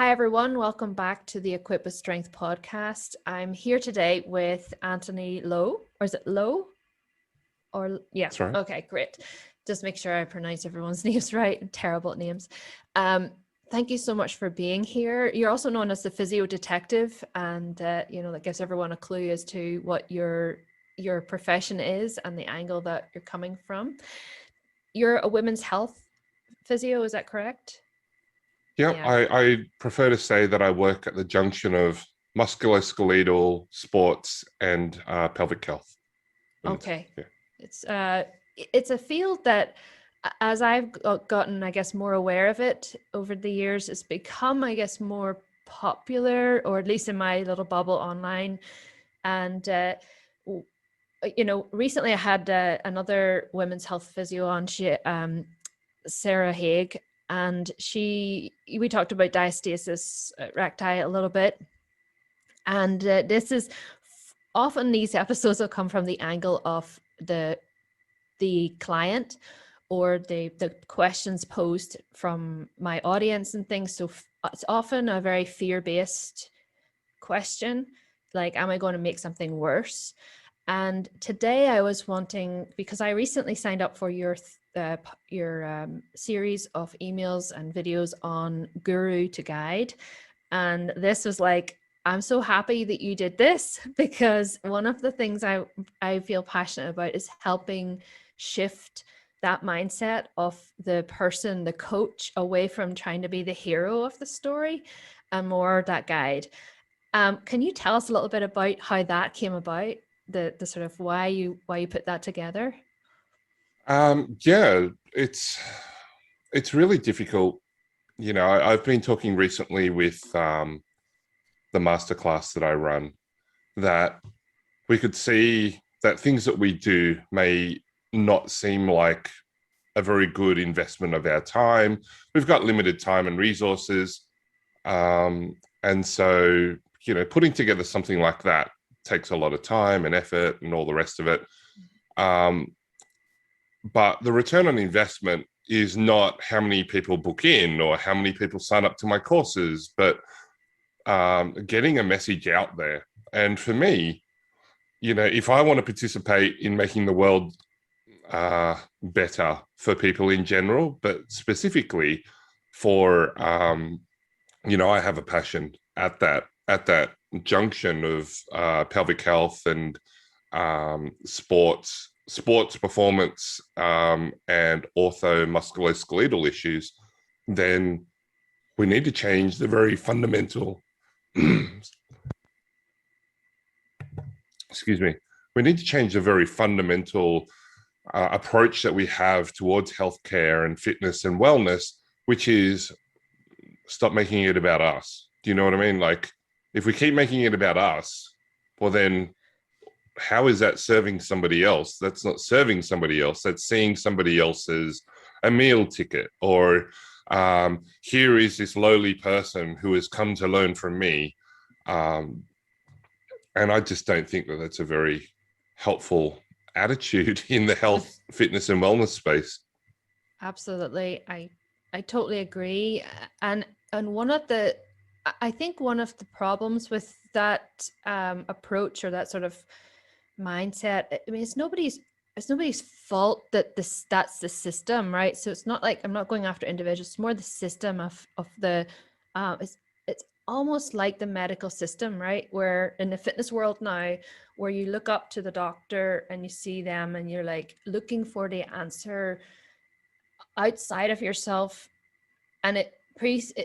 Hi, everyone. Welcome back to the Equip with Strength podcast. I'm here today with Antony Lo, or is it Lo? Or yeah, That's right. Okay, great. Just make sure I pronounce everyone's names right. I'm terrible at names. Thank you so much for being here. You're also known as the Physio Detective, and that gives everyone a clue as to what your profession is and the angle that you're coming from. You're a women's health physio, is that correct? Yeah, Yeah. I prefer to say that I work at the junction of musculoskeletal, sports, and pelvic health. Okay. Yeah. It's a field that, as I've gotten, I guess, more aware of it over the years, it's become, I guess, more popular, or at least in my little bubble online. And recently I had another women's health physio on, Sarah Haig, and we talked about diastasis recti a little bit. And this is often, these episodes will come from the angle of the client, or the questions posed from my audience and things. So it's often a very fear-based question, like, am I going to make something worse? And today I was wanting, because I recently signed up for your series of emails and videos on Guru to Guide. And this was like, I'm so happy that you did this, because one of the things I feel passionate about is helping shift that mindset of the person, the coach, away from trying to be the hero of the story and more that guide. Can you tell us a little bit about how that came about, the sort of why you put that together? Yeah, it's really difficult. I've been talking recently with the masterclass that I run, that we could see that things that we do may not seem like a very good investment of our time. We've got limited time and resources. And so, putting together something like that takes a lot of time and effort and all the rest of it. But the return on investment is not how many people book in or how many people sign up to my courses, but getting a message out there. And for me, if I want to participate in making the world better for people in general, but specifically for, I have a passion at that junction of pelvic health and sports performance, and ortho musculoskeletal issues. Then we need to change the very fundamental excuse me, we need to change the very fundamental approach that we have towards healthcare and fitness and wellness, which is stop making it about us. Do you know what I mean? Like, if we keep making it about us, well, then how is that serving somebody else? That's not serving somebody else. That's seeing somebody else as a meal ticket, or here is this lowly person who has come to learn from me. And I just don't think that that's a very helpful attitude in the health, fitness, and wellness space. Absolutely. I totally agree. And I think one of the problems with that approach, or that sort of mindset, I mean, it's nobody's fault that that's the system, right? So it's not like, I'm not going after individuals, it's more the system of the it's almost like the medical system, right? Where in the fitness world now, where you look up to the doctor and you see them and you're like looking for the answer outside of yourself, and it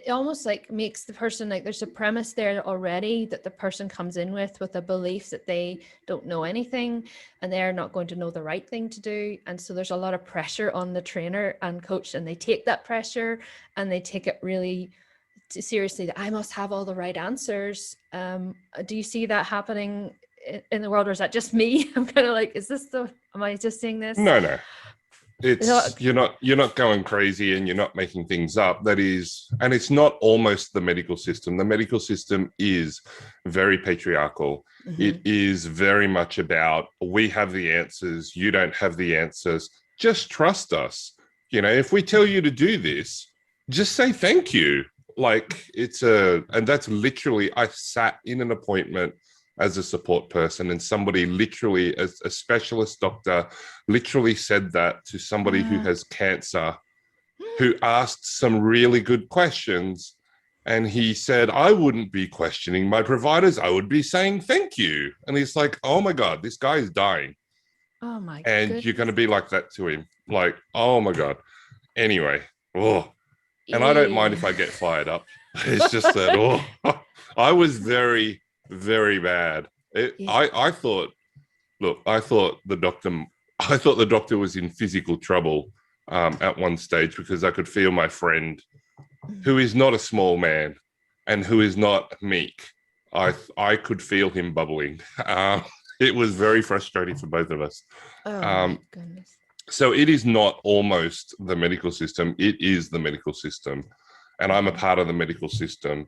almost like makes the person, like, there's a premise there already that the person comes in with a belief that they don't know anything and they're not going to know the right thing to do. And so there's a lot of pressure on the trainer and coach, and they take that pressure and they take it really seriously, that I must have all the right answers. Do you see that happening in the world, or is that just me? I'm kind of like, am I just seeing this? No. You're not going crazy, and you're not making things up. That is, and it's not almost the medical system. The medical system is very patriarchal. Mm-hmm. It is very much about, we have the answers, you don't have the answers. Just trust us. If we tell you to do this, just say thank you. Like and that's literally, I sat in an appointment as a support person, and somebody literally, as a specialist doctor, literally said that to somebody who has cancer, who asked some really good questions. And he said, I wouldn't be questioning my providers. I would be saying thank you. And he's like, oh my God, this guy is dying. Oh my And you're going goodness. to be like that to him. Like, oh my God. Anyway, oh, and I don't mind Yeah. if I get fired up. It's just that, oh, I was very, very bad. Yeah. I thought, look, I thought the doctor was in physical trouble at one stage, because I could feel my friend, who is not a small man and who is not meek. I could feel him bubbling. It was very frustrating for both of us. Oh my Um, goodness. so it is not almost the medical system, it is the medical system. And I'm a Mhm. part of the medical system,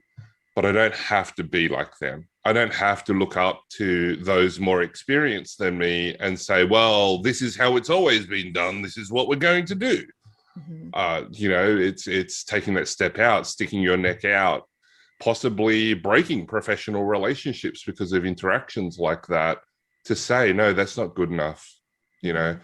but I don't have to be like them. I don't have to look up to those more experienced than me and say, well, this is how it's always been done. This is what we're going to do. Mhm. It's taking that step out, sticking your neck out, possibly breaking professional relationships because of interactions like that, to say, no, that's not good enough, you know.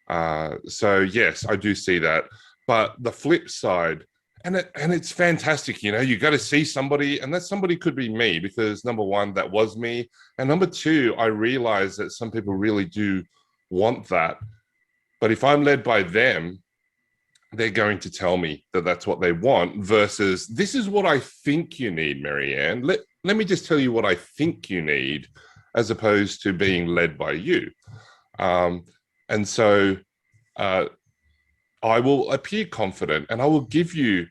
Mhm. So yes, I do see that. But the flip side, and it's fantastic, you got to see somebody, and that somebody could be me, because number one, that was me, and number two, I realize that some people really do want that. But if I'm led by them, they're going to tell me that that's what they want, versus this is what I think you need, Marianne. Let me just tell you what I think you need, as opposed to being led by you. Um, and so uh, I will appear confident, and I will give you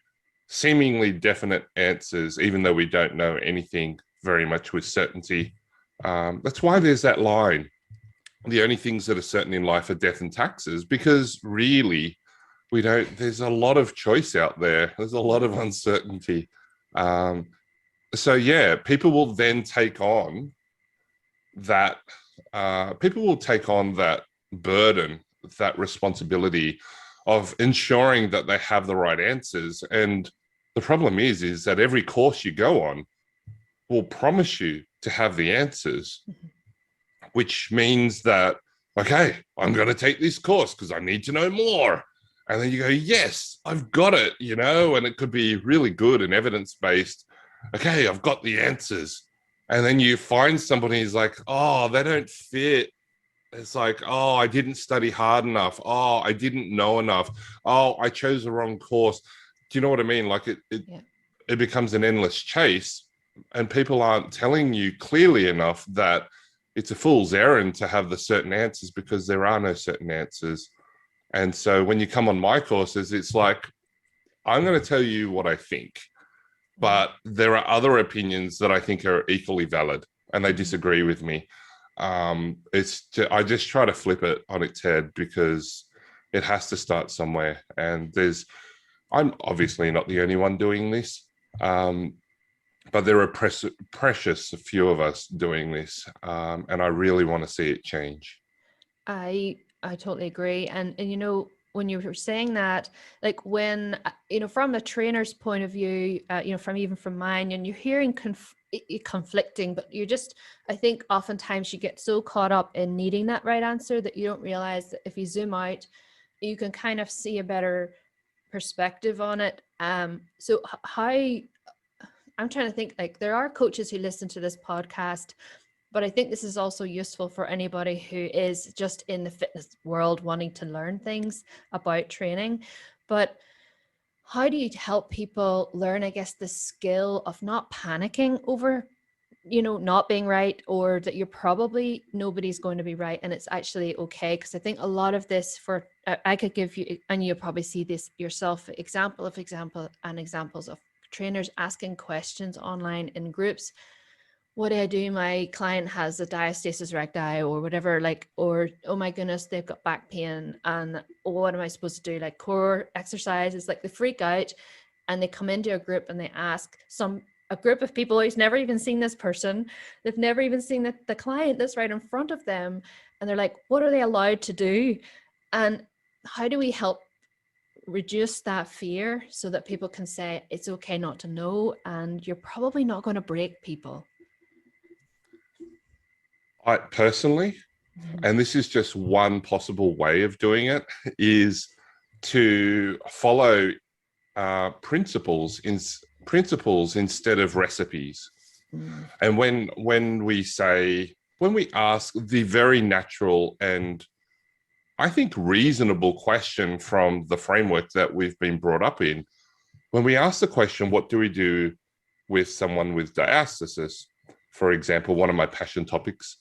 seemingly definite answers, even though we don't know anything very much with certainty. That's why there's that line: the only things that are certain in life are death and taxes, because really, we don't, there's a lot of choice out there. There's a lot of uncertainty. Um, so yeah, that, people will take on that burden, that responsibility of ensuring that they have the right answers. And the problem is that every course you go on will promise you to have the answers, Mhm. which means that, okay, I'm going to take this course because I need to know more. And then you go, yes, I've got it, and it could be really good and evidence based. Okay, I've got the answers. And then you find somebody who's like, oh, they don't fit. It's like, oh, I didn't study hard enough. Oh, I didn't know enough. Oh, I chose the wrong course. Do you know what I mean? Like Yeah. it becomes an endless chase, and people aren't telling you clearly enough that it's a fool's errand to have the certain answers, because there are no certain answers. And so when you come on my courses, it's like, I'm going to tell you what I think, Mhm. but there are other opinions that I think are equally valid, and they Mhm. disagree with me. I just try to flip it on its head, because it has to start somewhere. And I'm obviously not the only one doing this. But there are precious few of us doing this, and I really want to see it change. I totally agree. And when you were saying that, like when from a trainer's point of view, from mine, and you're hearing conflicting, but I think oftentimes you get so caught up in needing that right answer that you don't realize that if you zoom out, you can kind of see a better perspective on it. So how I'm trying to think, like, there are coaches who listen to this podcast, but I think this is also useful for anybody who is just in the fitness world wanting to learn things about training. But how do you help people learn, I guess, the skill of not panicking over, not being right, or that you're probably nobody's going to be right and it's actually okay? Because I think a lot of this, for I could give you, and you'll probably see this yourself, examples of trainers asking questions online in groups. What do I do? My client has a diastasis recti or whatever, like, or oh my goodness, they've got back pain, and what am I supposed to do? Like core exercises, like they freak out and they come into a group and they ask a group of people who's never even seen this person. They've never even seen the client that's right in front of them. And they're like, what are they allowed to do? And how do we help reduce that fear so that people can say it's okay not to know, and you're probably not going to break people? I personally, and this is just one possible way of doing it, is to follow principles instead of recipes. And when we ask the very natural and I think reasonable question from the framework that we've been brought up in, when we ask the question, what do we do with someone with diastasis, for example, one of my passion topics,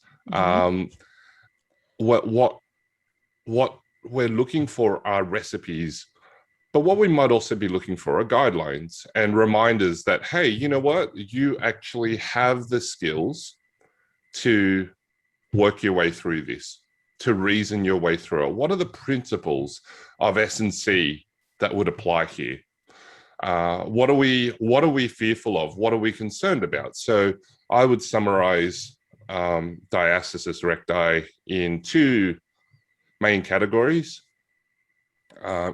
what we're looking for are recipes, but what we might also be looking for are guidelines and reminders that, hey, you know what, you actually have the skills to work your way through this, to reason your way through it. What are the principles of S&C that would apply here? What are we fearful of? What are we concerned about? So I would summarize diastasis recti in two main categories.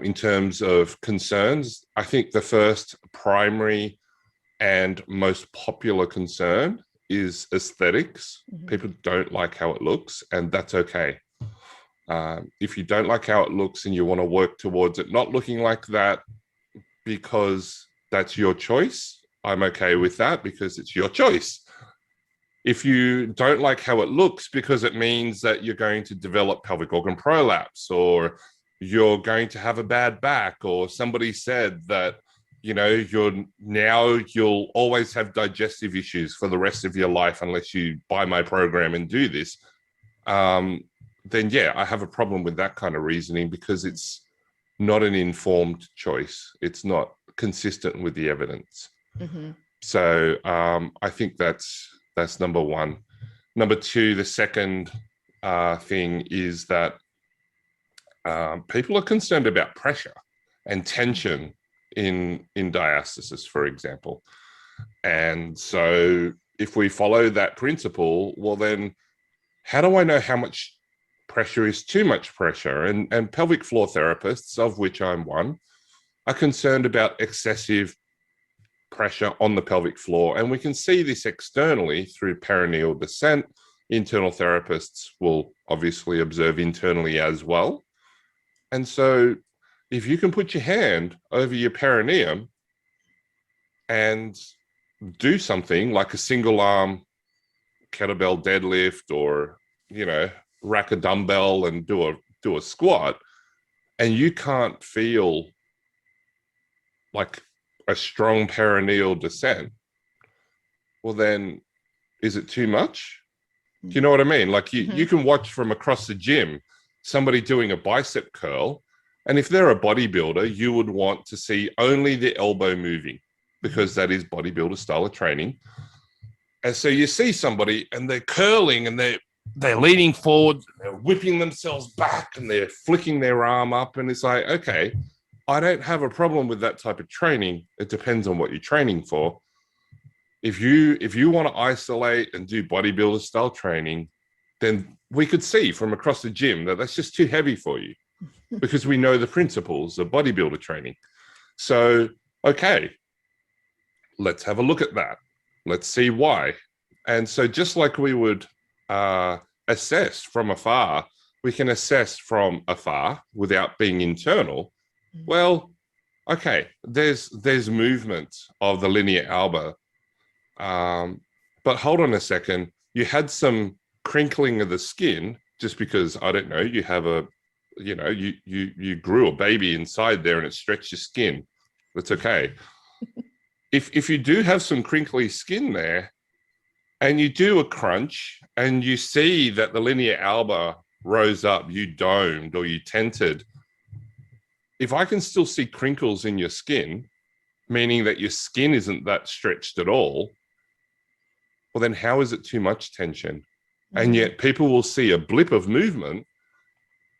In terms of concerns, I think the first primary and most popular concern is aesthetics. People don't like how it looks, and that's okay. If you don't like how it looks and you want to work towards it not looking like that because that's your choice, I'm okay with that because it's your choice. If you don't like how it looks because it means that you're going to develop pelvic organ prolapse, or you're going to have a bad back, or somebody said that, you know, you'll always have digestive issues for the rest of your life unless you buy my program and do this, then yeah, I have a problem with that kind of reasoning because it's not an informed choice. It's not consistent with the evidence. So I think that's number one. Number two, the second thing is that people are concerned about pressure and tension in diastasis, for example. And so if we follow that principle, well, then how do I know how much pressure is too much pressure? And pelvic floor therapists, of which I'm one, are concerned about excessive pressure on the pelvic floor. And we can see this externally through perineal descent. Internal therapists will obviously observe internally as well. And so if you can put your hand over your perineum and do something like a single arm kettlebell deadlift, or, you know, rack a dumbbell and do a squat, and you can't feel like a strong perineal descent, well, then is it too much? Do you know what I mean? Like you can watch from across the gym somebody doing a bicep curl, and if they're a bodybuilder, you would want to see only the elbow moving because that is bodybuilder style of training. And so you see somebody and they're curling and they're leaning forward, they're whipping themselves back and they're flicking their arm up, and it's like, okay, I don't have a problem with that type of training. It depends on what you're training for. If you want to isolate and do bodybuilder style training, then we could see from across the gym that that's just too heavy for you because we know the principles of bodybuilder training. So, okay, let's have a look at that. Let's see why. And so just like we would assess from afar, we can assess from afar without being internal. Well, okay, there's movement of the linea alba, but hold on a second. You had some crinkling of the skin just because, I don't know, you have a, you know, you grew a baby inside there and it stretched your skin. That's okay. If you do have some crinkly skin there and you do a crunch and you see that the linea alba rose up, you domed or you tented, if I can still see crinkles in your skin, meaning that your skin isn't that stretched at all, well, then how is it too much tension? And yet people will see a blip of movement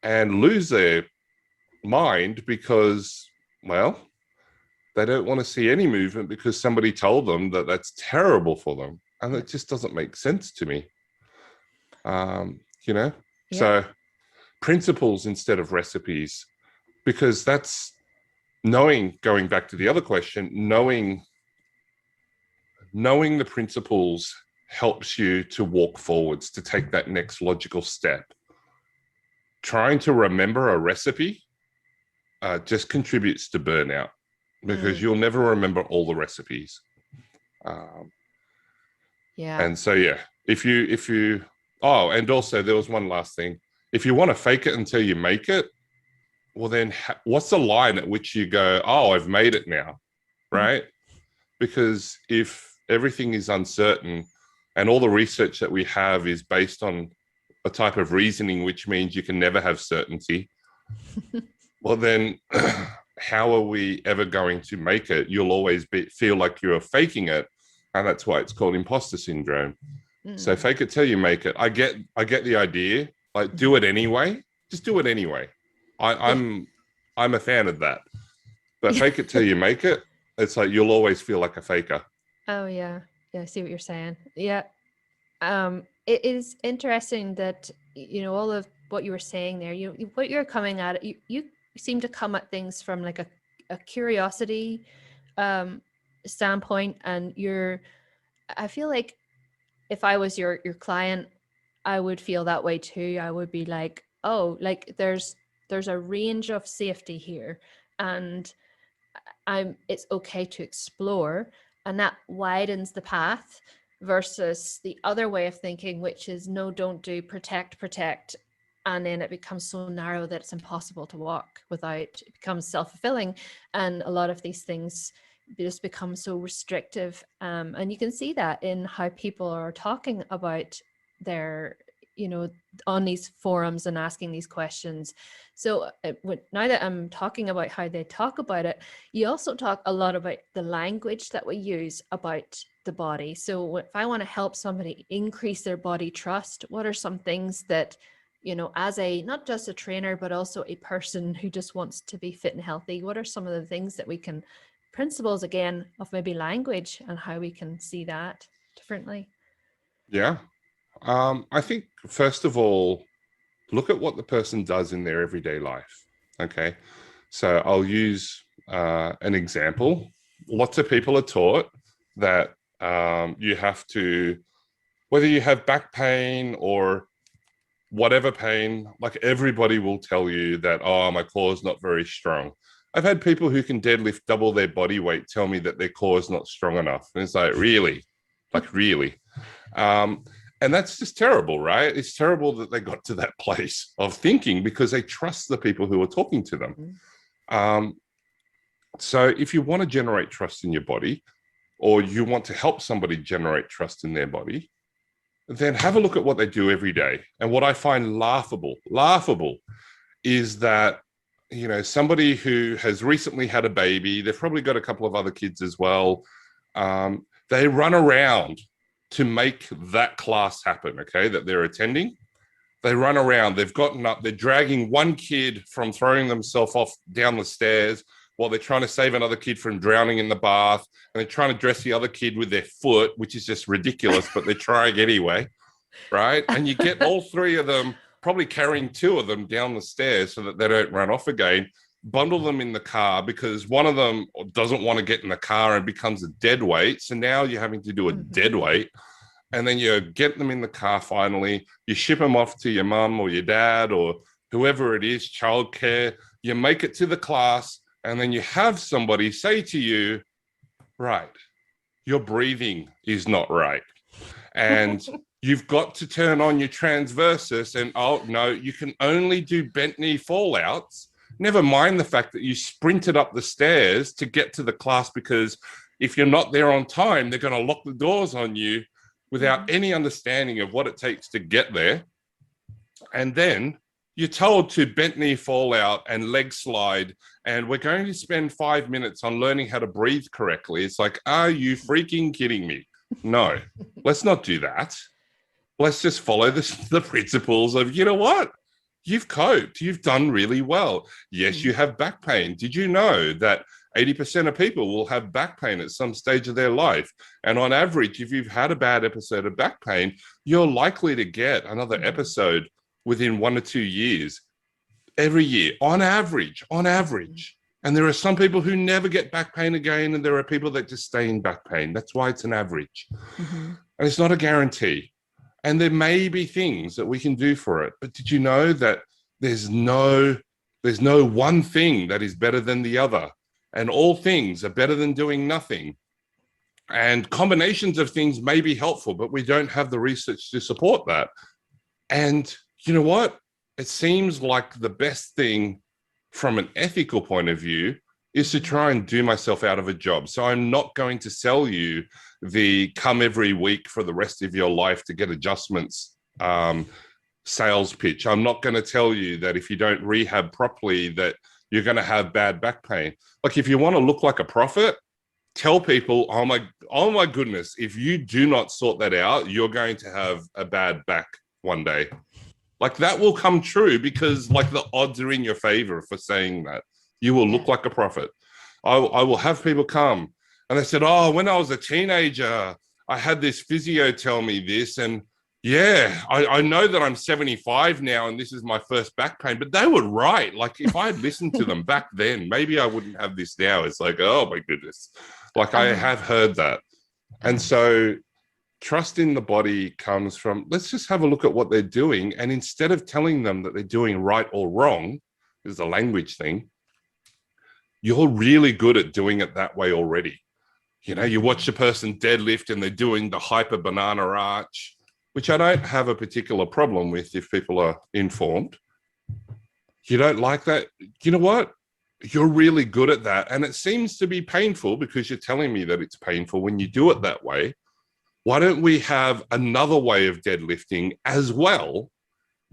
and lose their mind because, well, they don't want to see any movement because somebody told them that that's terrible for them. And it just doesn't make sense to me. You know, so principles instead of recipes, because that's going back to the other question, knowing the principles helps you to walk forwards, to take that next logical step. Trying to remember a recipe just contributes to burnout, because you'll never remember all the recipes. Yeah. And so, yeah, if you, oh, and also there was one last thing. If you want to fake it until you make it, well, then what's the line at which you go, oh, I've made it now, right? Because if everything is uncertain and all the research that we have is based on a type of reasoning, which means you can never have certainty, well, then how are we ever going to make it? You'll always feel like you're faking it. And that's why it's called imposter syndrome. So fake it till you make it. I get the idea. Like, do it anyway. Just do it anyway. I'm a fan of that. But fake it till you make it. It's like you'll always feel like a faker. Oh yeah. Yeah, I see what you're saying. Yeah. It is interesting that, all of what you were saying there, what you're coming at, you seem to come at things from like a curiosity standpoint, and I feel like if I was your client, I would feel that way too. I would be like, oh, like there's a range of safety here, and it's okay to explore, and that widens the path, versus the other way of thinking, which is no, don't do, protect, and then it becomes so narrow that it's impossible to walk without, it becomes self-fulfilling, and a lot of these things just become so restrictive, and you can see that in how people are talking about their, on these forums and asking these questions. So now that I'm talking about how they talk about it, you also talk a lot about the language that we use about the body. So if I want to help somebody increase their body trust, what are some things that, as not just a trainer, but also a person who just wants to be fit and healthy, what are some of the things that we can, principles again of maybe language, and how we can see that differently? Yeah. I think, first of all, look at what the person does in their everyday life. Okay. So I'll use an example. Lots of people are taught that you have to, whether you have back pain or whatever pain, like everybody will tell you that, oh, my core is not very strong. I've had people who can deadlift double their body weight tell me that their core is not strong enough. And it's like, really? Like, really? And that's just terrible, right? It's terrible that they got to that place of thinking because they trust the people who are talking to them. So if you want to generate trust in your body, or you want to help somebody generate trust in their body, then have a look at what they do every day. And what I find laughable is that, somebody who has recently had a baby, they've probably got a couple of other kids as well. They run around to make that class happen, okay, that they're attending. They run around, they've gotten up, they're dragging one kid from throwing themselves off down the stairs while they're trying to save another kid from drowning in the bath, and they're trying to dress the other kid with their foot, which is just ridiculous, but they're trying anyway, right? And you get all three of them, probably carrying two of them down the stairs so that they don't run off again, bundle them in the car because one of them doesn't want to get in the car and becomes a dead weight. So now you're having to do a dead weight. And then you get them in the car finally, you ship them off to your mum or your dad or whoever it is, childcare, you make it to the class, and then you have somebody say to you, right, your breathing is not right. And you've got to turn on your transversus, and oh no, you can only do bent knee fallouts. Never mind the fact that you sprinted up the stairs to get to the class, because if you're not there on time, they're going to lock the doors on you without any understanding of what it takes to get there. And then you're told to bent knee fallout and leg slide, and we're going to spend 5 minutes on learning how to breathe correctly. It's like, are you freaking kidding me? No, let's not do that. Let's just follow the principles of, you know what? You've coped. You've done really well. Yes, you have back pain. Did you know that 80% of people will have back pain at some stage of their life? And on average, if you've had a bad episode of back pain, you're likely to get another episode within 1 or 2 years, every year, on average. And there are some people who never get back pain again, and there are people that just stay in back pain. That's why it's an average. Mm-hmm. And it's not a guarantee. And there may be things that we can do for it. But did you know that there's no one thing that is better than the other? And all things are better than doing nothing. And combinations of things may be helpful, but we don't have the research to support that. And you know what? It seems like the best thing from an ethical point of view is to try and do myself out of a job. So I'm not going to sell you the come every week for the rest of your life to get adjustments sales pitch. I'm not going to tell you that if you don't rehab properly that you're going to have bad back pain. Like if you want to look like a prophet, tell people, oh my goodness, if you do not sort that out, you're going to have a bad back one day. Like that will come true because like the odds are in your favor for saying that. You will look like a prophet. I will have people come and they said, oh, when I was a teenager, I had this physio tell me this. And yeah, I know that I'm 75 now and this is my first back pain, but they were right. Like if I had listened to them back then, maybe I wouldn't have this now. It's like, oh my goodness. Like I have heard that. And so trust in the body comes from, let's just have a look at what they're doing. And instead of telling them that they're doing right or wrong, there's a language thing, you're really good at doing it that way already. You know, you watch a person deadlift and they're doing the hyper banana arch, which I don't have a particular problem with if people are informed. You don't like that? You know what? You're really good at that. And it seems to be painful because you're telling me that it's painful when you do it that way. Why don't we have another way of deadlifting as well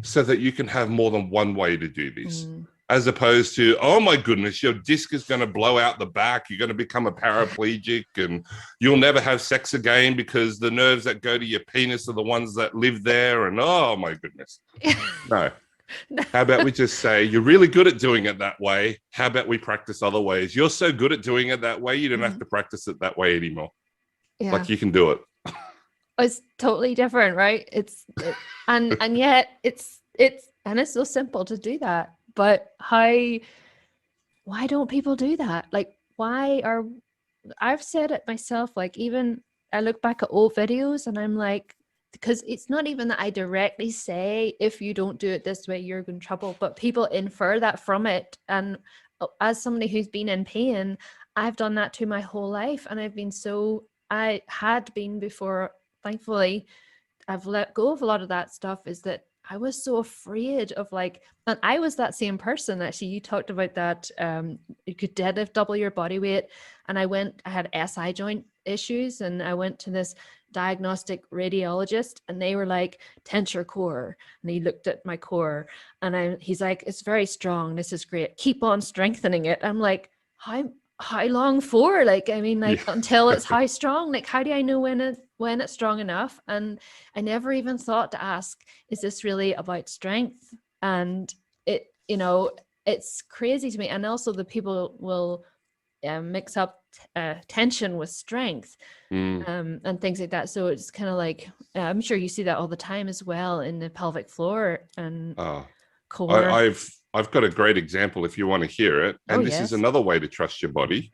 so that you can have more than one way to do this? As opposed to, oh my goodness, your disc is going to blow out the back. You're going to become a paraplegic and you'll never have sex again because the nerves that go to your penis are the ones that live there. And oh my goodness. No. How about we just say, you're really good at doing it that way. How about we practice other ways? You're so good at doing it that way, you don't have to practice it that way anymore. Yeah. Like you can do it. It's totally different, right? And yet it's so simple to do that. But why don't people do that? Like, I've said it myself, like even I look back at old videos and I'm like, because it's not even that I directly say, if you don't do it this way, you're in trouble, but people infer that from it. And as somebody who's been in pain, I've done that to my whole life. And I had been before, thankfully, I've let go of a lot of that stuff, is that I was so afraid of and I was that same person. Actually, you talked about that. You could deadlift double your body weight. And I had SI joint issues and I went to this diagnostic radiologist and they were like, tense your core. And he looked at my core and he's like, it's very strong. This is great. Keep on strengthening it. I'm like, how long for? Until it's how strong? Like, how do I know when it's strong enough? And I never even thought to ask, is this really about strength? And it's crazy to me. And also the people will mix up tension with strength and things like that. So it's kind of like, I'm sure you see that all the time as well in the pelvic floor and core. I've got a great example if you want to hear it. And this is another way to trust your body.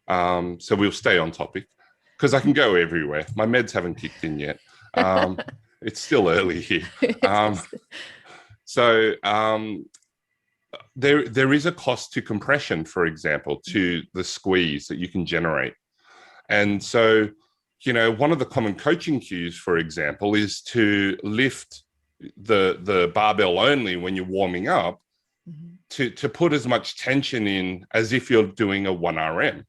So we'll stay on topic because I can go everywhere. My meds haven't kicked in yet. It's still early here. There is a cost to compression, for example, to the squeeze that you can generate. And so, one of the common coaching cues, for example, is to lift the barbell only when you're warming up, to put as much tension in as if you're doing a 1RM.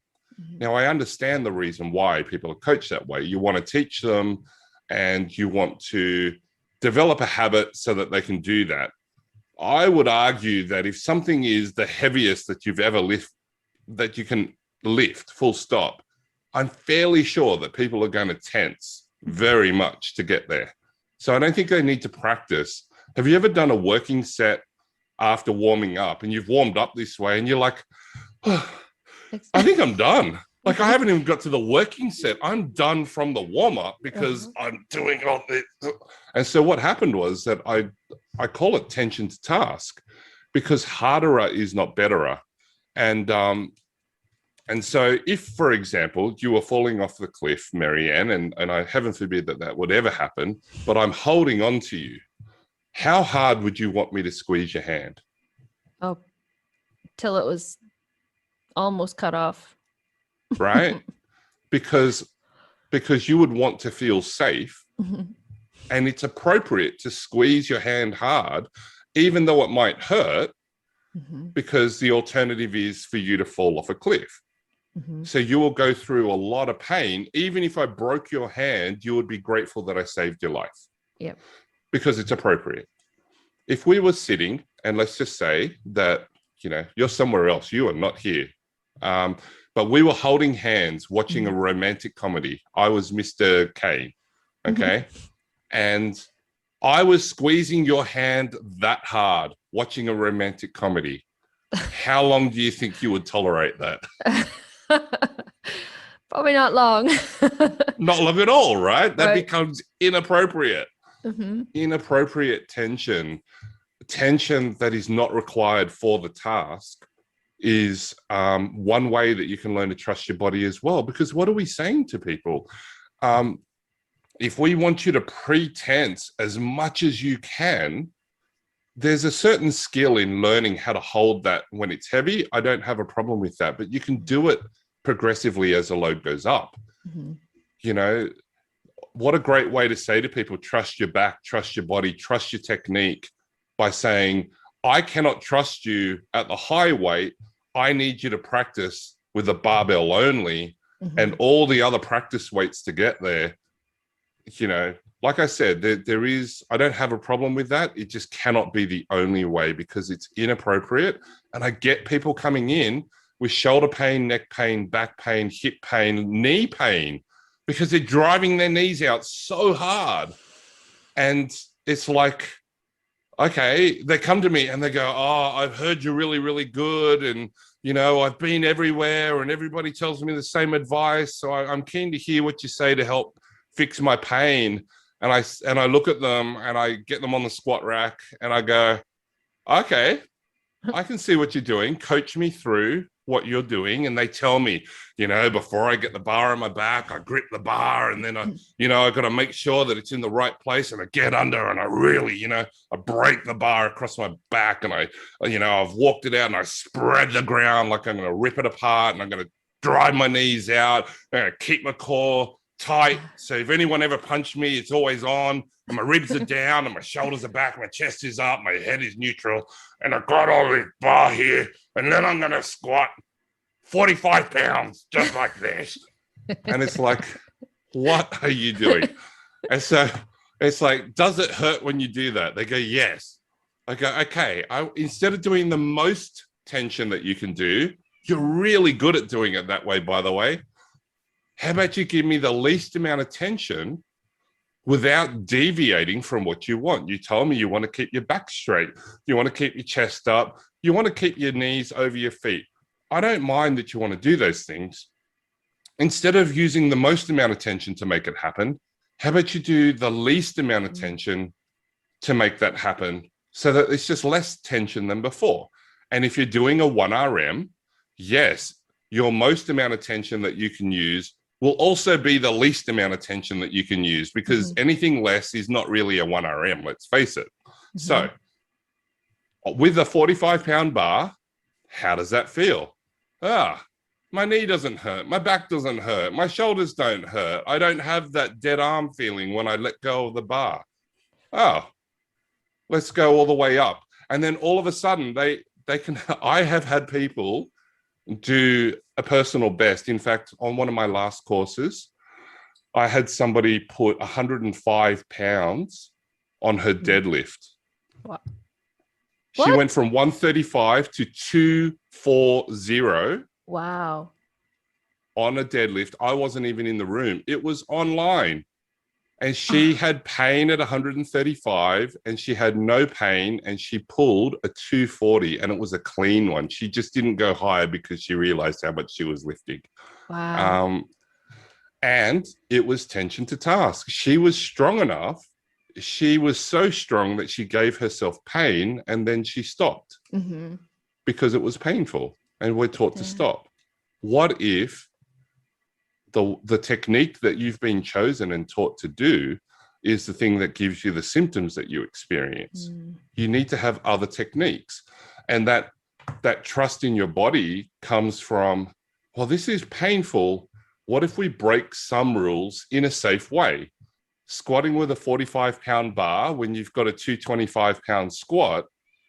Now, I understand the reason why people are coached that way. You want to teach them and you want to develop a habit so that they can do that. I would argue that if something is the heaviest that you've ever that you can lift, full stop, I'm fairly sure that people are going to tense very much to get there. So I don't think they need to practice. Have you ever done a working set after warming up and you've warmed up this way and you're like, oh, I think I'm done. Like I haven't even got to the working set. I'm done from the warm up because I'm doing all this. And so what happened was that I call it tension to task because harderer is not betterer. And so if, for example, you were falling off the cliff, Marianne, and I heaven forbid that would ever happen, but I'm holding on to you, how hard would you want me to squeeze your hand? Oh, till it was almost cut off. Right? because you would want to feel safe, and it's appropriate to squeeze your hand hard, even though it might hurt, because the alternative is for you to fall off a cliff. So you will go through a lot of pain. Even if I broke your hand, you would be grateful that I saved your life. Yep. Because it's appropriate. If we were sitting, and let's just say that, you're somewhere else, you are not here. But we were holding hands, watching a romantic comedy. I was Mr. Kane, okay? And I was squeezing your hand that hard, watching a romantic comedy. How long do you think you would tolerate that? Probably not long. Not long at all, right? That Right. becomes inappropriate. Inappropriate tension that is not required for the task is one way that you can learn to trust your body as well. Because what are we saying to people? If we want you to pre-tense as much as you can, there's a certain skill in learning how to hold that when it's heavy. I don't have a problem with that, but you can do it progressively as the load goes up. What a great way to say to people, trust your back, trust your body, trust your technique, by saying, I cannot trust you at the high weight. I need you to practice with a barbell only, and all the other practice weights to get there. Like I said, there is, I don't have a problem with that. It just cannot be the only way, because it's inappropriate. And I get people coming in with shoulder pain, neck pain, back pain, hip pain, knee pain, because they're driving their knees out so hard. And it's like, okay, they come to me and they go, oh, I've heard you're really, really good. And, I've been everywhere and everybody tells me the same advice. So I'm keen to hear what you say to help fix my pain. And I look at them and I get them on the squat rack and I go, okay, I can see what you're doing. Coach me through what you're doing. And they tell me, before I get the bar on my back, I grip the bar, and then I got to make sure that it's in the right place, and I get under and I really, I break the bar across my back, and I've walked it out and I spread the ground like I'm going to rip it apart, and I'm going to drive my knees out. I'm going to keep my core tight. So if anyone ever punched me, it's always on, and my ribs are down and my shoulders are back, my chest is up, my head is neutral, and I've got all this bar here, and then I'm going to squat 45 pounds just like this. And it's like, what are you doing? And so it's like, does it hurt when you do that? They go, yes. I go, okay, instead of doing the most tension that you can do, you're really good at doing it that way, by the way. How about you give me the least amount of tension without deviating from what you want? You told me you want to keep your back straight. You want to keep your chest up. You want to keep your knees over your feet. I don't mind that you want to do those things. Instead of using the most amount of tension to make it happen, how about you do the least amount of tension to make that happen, so that it's just less tension than before? And if you're doing a 1RM, yes, your most amount of tension that you can use will also be the least amount of tension that you can use, because anything less is not really a 1RM, let's face it. So with a 45-pound bar, how does that feel? My knee doesn't hurt. My back doesn't hurt. My shoulders don't hurt. I don't have that dead arm feeling when I let go of the bar. Oh, let's go all the way up. And then all of a sudden they can, I have had people do a personal best. In fact, on one of my last courses, I had somebody put 105 pounds on her deadlift. What? She went from 135 to 240. Wow. On a deadlift. I wasn't even in the room. It was online. And she had pain at 135 and she had no pain, and she pulled a 240, and it was a clean one. She just didn't go higher because she realized how much she was lifting. Wow. And it was tension to task. She was strong enough. She was so strong that she gave herself pain, and then she stopped because it was painful. and we're taught to Yeah. stop. What if the technique that you've been chosen and taught to do is the thing that gives you the symptoms that you experience? You need to have other techniques. And that trust in your body comes from, well, this is painful. What if we break some rules in a safe way? Squatting with a 45-pound bar when you've got a 225-pound squat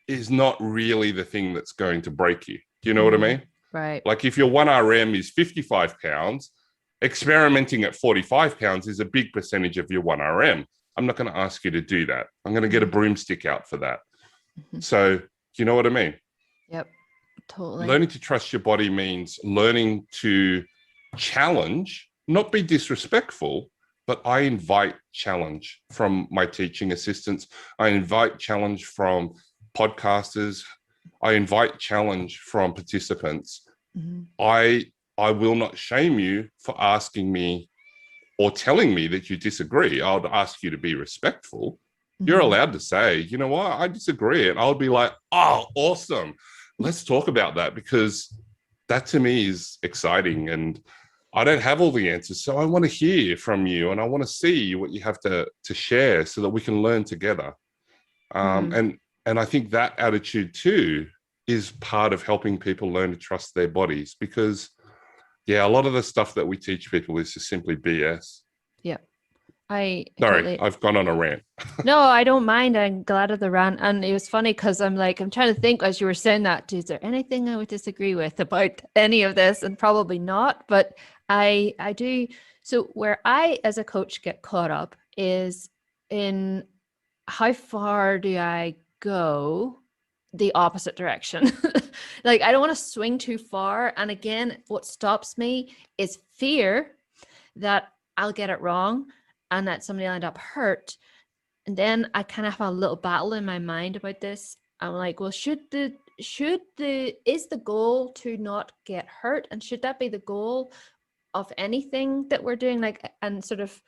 is not really the thing that's going to break you. Do you know what I mean? Right. Like if your 1RM is 55 pounds, experimenting at 45 pounds is a big percentage of your 1RM. I'm not going to ask you to do that. I'm going to get a broomstick out for that. So, do you know what I mean? Yep. Totally. Learning to trust your body means learning to challenge, not be disrespectful, but I invite challenge from my teaching assistants. I invite challenge from podcasters. I invite challenge from participants. I will not shame you for asking me or telling me that you disagree. I'll ask you to be respectful. You're allowed to say, you know what, I disagree. And I'll be like, oh, awesome. Let's talk about that, because that to me is exciting. And I don't have all the answers. So I want to hear from you, and I want to see what you have to share so that we can learn together. And I think that attitude too is part of helping people learn to trust their bodies, because yeah, a lot of the stuff that we teach people is just simply BS. Yeah. Sorry, Totally. I've gone on a rant. No, I don't mind. I'm glad of the rant. And it was funny because I'm trying to think as you were saying that, is there anything I would disagree with about any of this? And probably not, but I do. So where I, as a coach, get caught up is in how far do I go the opposite direction? Like, I don't want to swing too far. And again, what stops me is fear that I'll get it wrong and that somebody will end up hurt. And then I kind of have a little battle in my mind about this. I'm like, well, is the goal to not get hurt? And should that be the goal of anything that we're doing? Like, and sort of,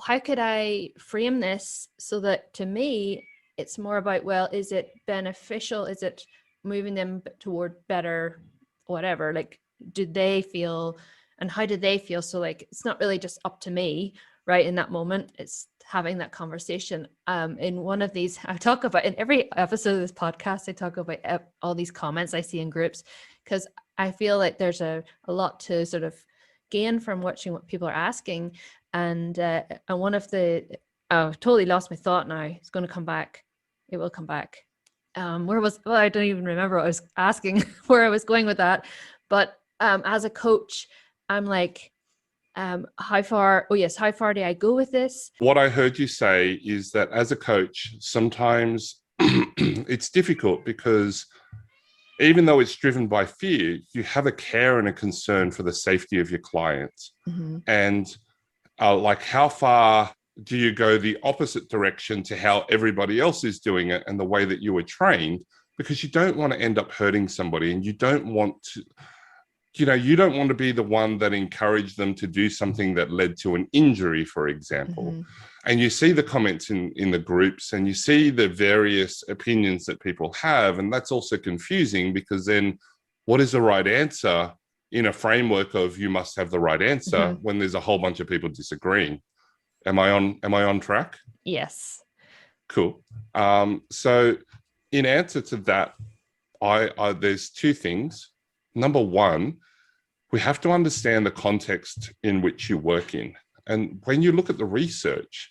how could I frame this so that to me, it's more about, well, is it beneficial? Is it moving them toward better, whatever? Like, did they feel, and how did they feel? So like, it's not really just up to me, right? In that moment, it's having that conversation. In one of these, I talk about, in every episode of this podcast, I talk about all these comments I see in groups, because I feel like there's a lot to sort of gain from watching what people are asking. And one of the, I've totally lost my thought now. It's going to come back. It will come back. I don't even remember what I was asking, where I was going with that. But as a coach, I'm like, how far do I go with this? What I heard you say is that as a coach, sometimes it's difficult because even though it's driven by fear, you have a care and a concern for the safety of your clients. And like, how far do you go the opposite direction to how everybody else is doing it and the way that you were trained? Because you don't want to end up hurting somebody, and you don't want to, you don't want to be the one that encouraged them to do something that led to an injury, for example. And you see the comments in the groups, and you see the various opinions that people have. And that's also confusing, because then what is the right answer in a framework of you must have the right answer when there's a whole bunch of people disagreeing? Am I on track? Yes. Cool. So in answer to that, there's two things. Number one, we have to understand the context in which you work in. And when you look at the research,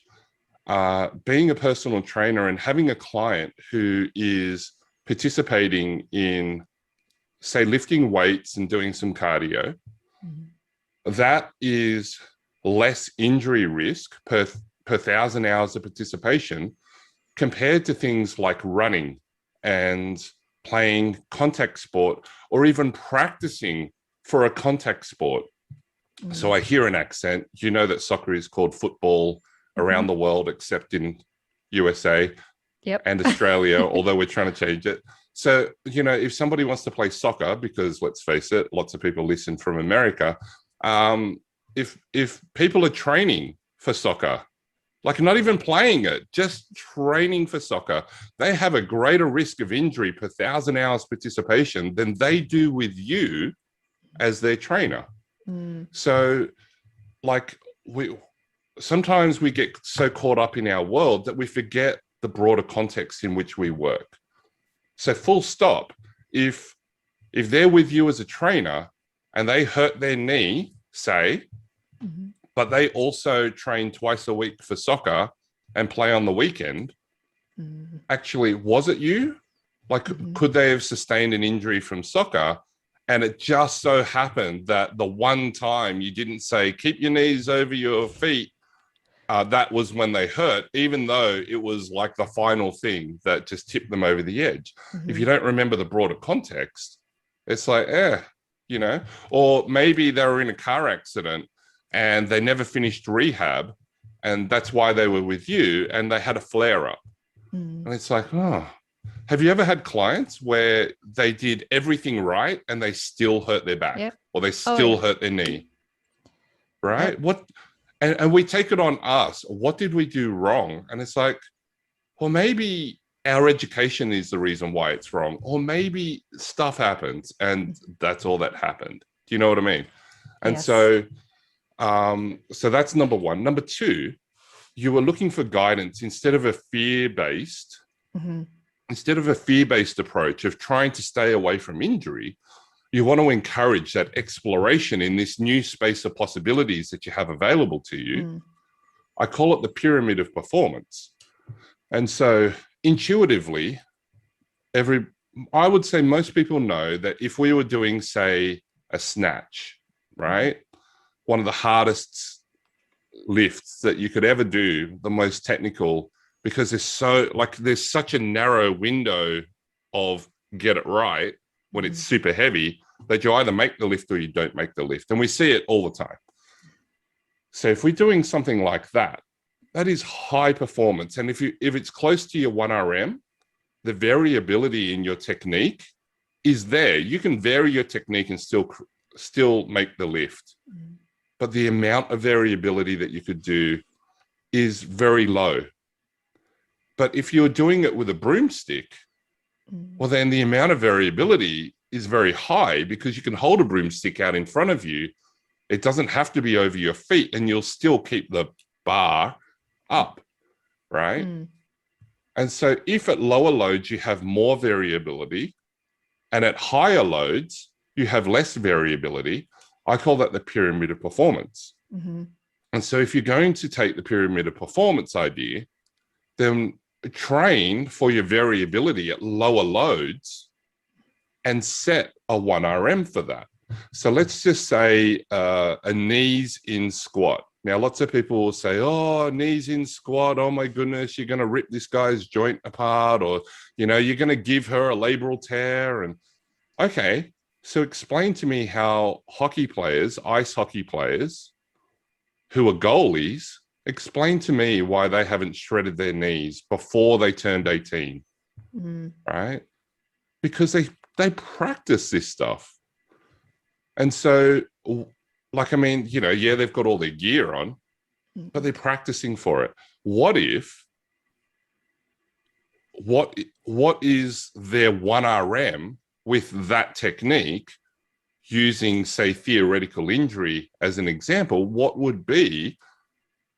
being a personal trainer and having a client who is participating in, say, lifting weights and doing some cardio, that is less injury risk per 1,000 hours of participation compared to things like running and playing contact sport, or even practicing for a contact sport. So I hear an accent. You know that soccer is called football around the world, except in USA and Australia, although we're trying to change it. So, if somebody wants to play soccer, because let's face it, lots of people listen from America, if people are training for soccer, like not even playing it, just training for soccer, they have a greater risk of injury per 1,000 hours participation than they do with you as their trainer. So like sometimes we get so caught up in our world that we forget the broader context in which we work. So full stop, if they're with you as a trainer and they hurt their knee, say, but they also train twice a week for soccer and play on the weekend, actually, was it you? Like, could they have sustained an injury from soccer? And it just so happened that the one time you didn't say, keep your knees over your feet, that was when they hurt, even though it was like the final thing that just tipped them over the edge. If you don't remember the broader context, it's like, you know, or maybe they were in a car accident and they never finished rehab, and that's why they were with you, and they had a flare up. And it's like, oh, have you ever had clients where they did everything right and they still hurt their back or they still hurt their knee? Right? What? And we take it on us. What did we do wrong? And it's like, well, maybe our education is the reason why it's wrong, or maybe stuff happens and that's all that happened. Do you know what I mean? And so that's number one. Number two, you were looking for guidance instead of a fear-based approach of trying to stay away from injury. You want to encourage that exploration in this new space of possibilities that you have available to you. I call it the pyramid of performance. And so intuitively, I would say most people know that if we were doing, say, a snatch, right? One of the hardest lifts that you could ever do, the most technical, because there's such a narrow window of get it right when it's super heavy that you either make the lift or you don't make the lift. And we see it all the time. So if we're doing something like that, that is high performance. And if it's close to your 1RM, the variability in your technique is there. You can vary your technique and still make the lift. But the amount of variability that you could do is very low. But if you're doing it with a broomstick, well, then the amount of variability is very high because you can hold a broomstick out in front of you. It doesn't have to be over your feet, and you'll still keep the bar up, right? And so if at lower loads you have more variability, and at higher loads you have less variability, I call that the pyramid of performance. And so if you're going to take the pyramid of performance idea, then train for your variability at lower loads and set a 1RM for that. So let's just say a knees in squat. Now, lots of people will say, oh, knees in squat, oh my goodness, you're going to rip this guy's joint apart, or, you know, you're going to give her a labral tear. And okay, so explain to me how ice hockey players who are goalies, explain to me why they haven't shredded their knees before they turned 18, right? Because they practice this stuff. And so, like, I mean, you know, yeah, they've got all their gear on, but they're practicing for it. What is their 1RM with that technique using, say, theoretical injury as an example? What would be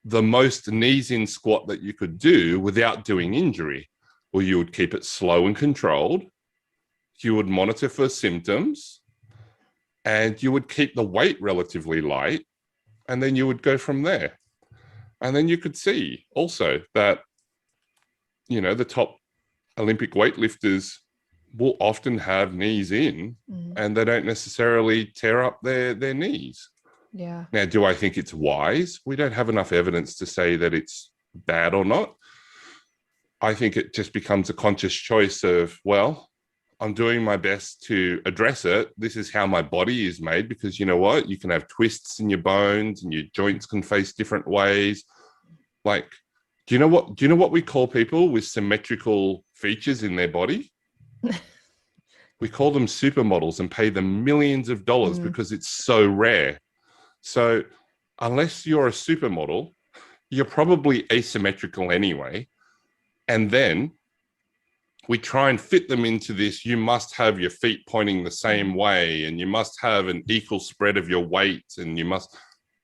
the most knees in squat that you could do without doing injury? Well, you would keep it slow and controlled. You would monitor for symptoms, and you would keep the weight relatively light, and then you would go from there. And then you could see also that, you know, the top Olympic weightlifters will often have knees in, and they don't necessarily tear up their knees. Yeah. Now, do I think it's wise? We don't have enough evidence to say that it's bad or not. I think it just becomes a conscious choice of, well, I'm doing my best to address it. This is how my body is made, because you know what? You can have twists in your bones and your joints can face different ways. Like, do you know what we call people with symmetrical features in their body? We call them supermodels and pay them millions of dollars because it's so rare. So unless you're a supermodel you're probably asymmetrical anyway. And then we try and fit them into this, you must have your feet pointing the same way, and you must have an equal spread of your weight, and you must,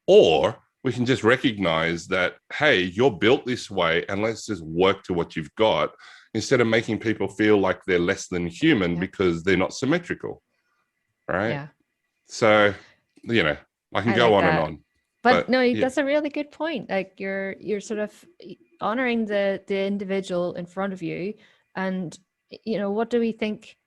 or we can just recognize that, hey, you're built this way, and let's just work to what you've got, instead of making people feel like they're less than human because they're not symmetrical, right? Yeah. So, you know, I can I go like on and that. on. But no, yeah. that's a really good point. Like you're sort of honoring the individual in front of you, and what do we think?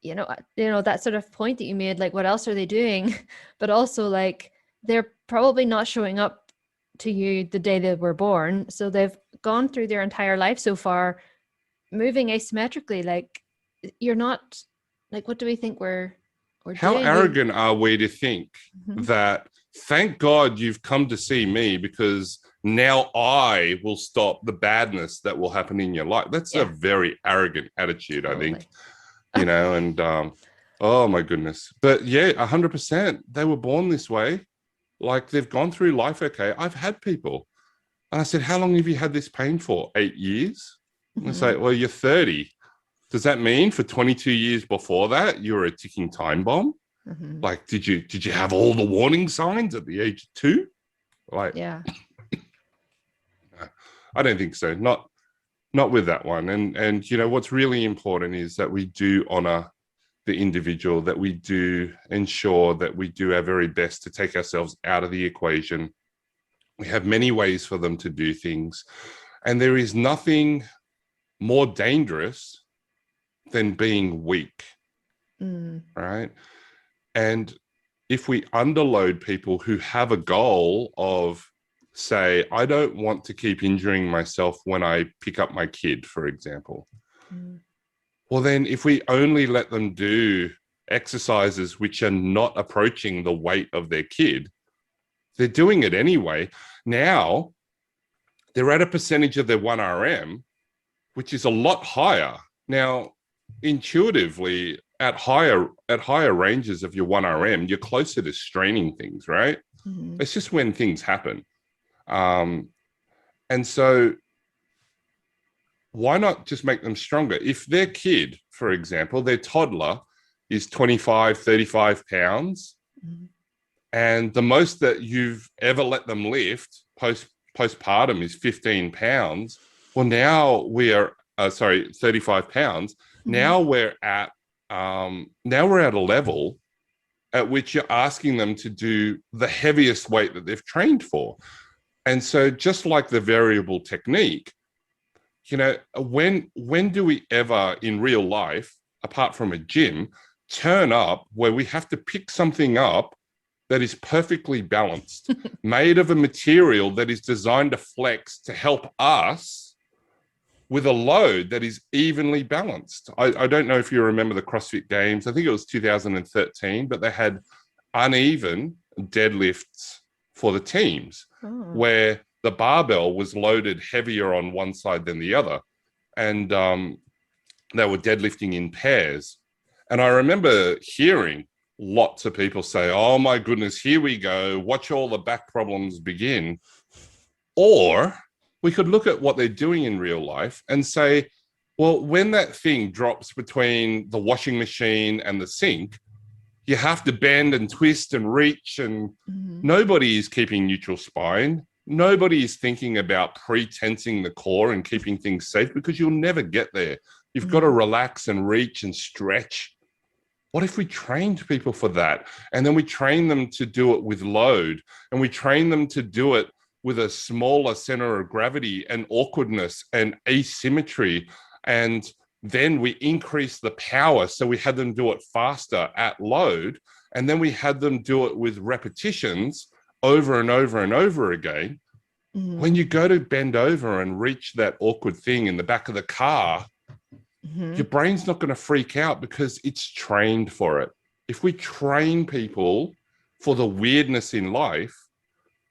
That sort of point that you made, like what else are they doing? But also like they're probably not showing up to you the day they were born, so they've gone through their entire life so far moving asymmetrically. Like you're not, like, what do we think we're How doing? We arrogant are we to think that, thank God you've come to see me, because now I will stop the badness that will happen in your life? That's a very arrogant attitude, I think, and oh my goodness. But yeah, 100%. They were born this way. Like, they've gone through life okay. I've had people, and I said, how long have you had this pain for? 8 years? And I say, well, you're 30. Does that mean for 22 years before that, you were a ticking time bomb? Like, did you have all the warning signs at the age of 2? Like, yeah. I don't think so. Not with that one. And what's really important is that we do honor the individual, that we do ensure that we do our very best to take ourselves out of the equation. We have many ways for them to do things, and there is nothing more dangerous than being weak, right? And if we underload people who have a goal of, say, I don't want to keep injuring myself when I pick up my kid, for example. Well, then if we only let them do exercises which are not approaching the weight of their kid, they're doing it anyway. Now they're at a percentage of their 1RM, which is a lot higher. Now, intuitively, at higher ranges of your 1RM, you're closer to straining things, right? It's just when things happen. And so why not just make them stronger? If their kid, for example, their toddler is 25, 35 pounds, and the most that you've ever let them lift postpartum is 15 pounds, well, now we are, 35 pounds. Now we're at a level at which you're asking them to do the heaviest weight that they've trained for. And so just like the variable technique, when do we ever in real life, apart from a gym, turn up where we have to pick something up that is perfectly balanced, made of a material that is designed to flex to help us with a load that is evenly balanced? I don't know if you remember the CrossFit Games. I think it was 2013, but they had uneven deadlifts for the teams where the barbell was loaded heavier on one side than the other. And they were deadlifting in pairs. And I remember hearing lots of people say, oh my goodness, here we go. Watch all the back problems begin. Or we could look at what they're doing in real life and say, well, when that thing drops between the washing machine and the sink, you have to bend and twist and reach, and nobody is keeping neutral spine. Nobody is thinking about pre-tensing the core and keeping things safe, because you'll never get there. You've got to relax and reach and stretch. What if we trained people for that? And then we train them to do it with load, and we train them to do it with a smaller center of gravity and awkwardness and asymmetry. And then we increase the power. So we had them do it faster at load. And then we had them do it with repetitions over and over and over again. When you go to bend over and reach that awkward thing in the back of the car, your brain's not going to freak out because it's trained for it. If we train people for the weirdness in life,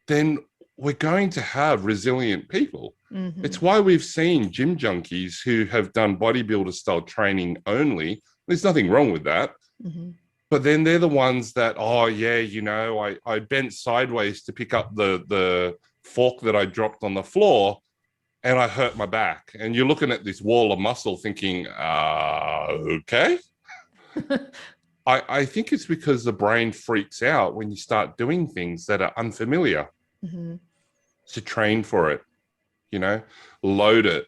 then we're going to have resilient people. It's why we've seen gym junkies who have done bodybuilder style training only. There's nothing wrong with that. But then they're the ones that, oh yeah, I bent sideways to pick up the fork that I dropped on the floor and I hurt my back. And you're looking at this wall of muscle thinking, okay. I think it's because the brain freaks out when you start doing things that are unfamiliar. Mm-hmm. To train for it, load it,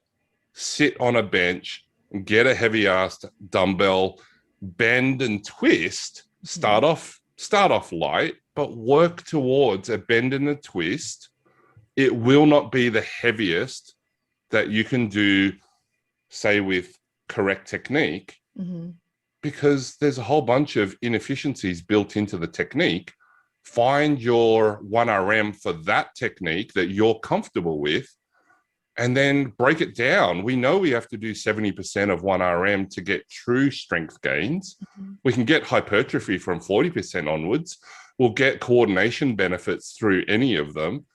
sit on a bench, get a heavy ass dumbbell, bend and twist, start off light, but work towards a bend and a twist. It will not be the heaviest that you can do, say, with correct technique, because there's a whole bunch of inefficiencies built into the technique. Find your 1RM for that technique that you're comfortable with, and then break it down. We know we have to do 70% of 1RM to get true strength gains. We can get hypertrophy from 40% onwards. We'll get coordination benefits through any of them.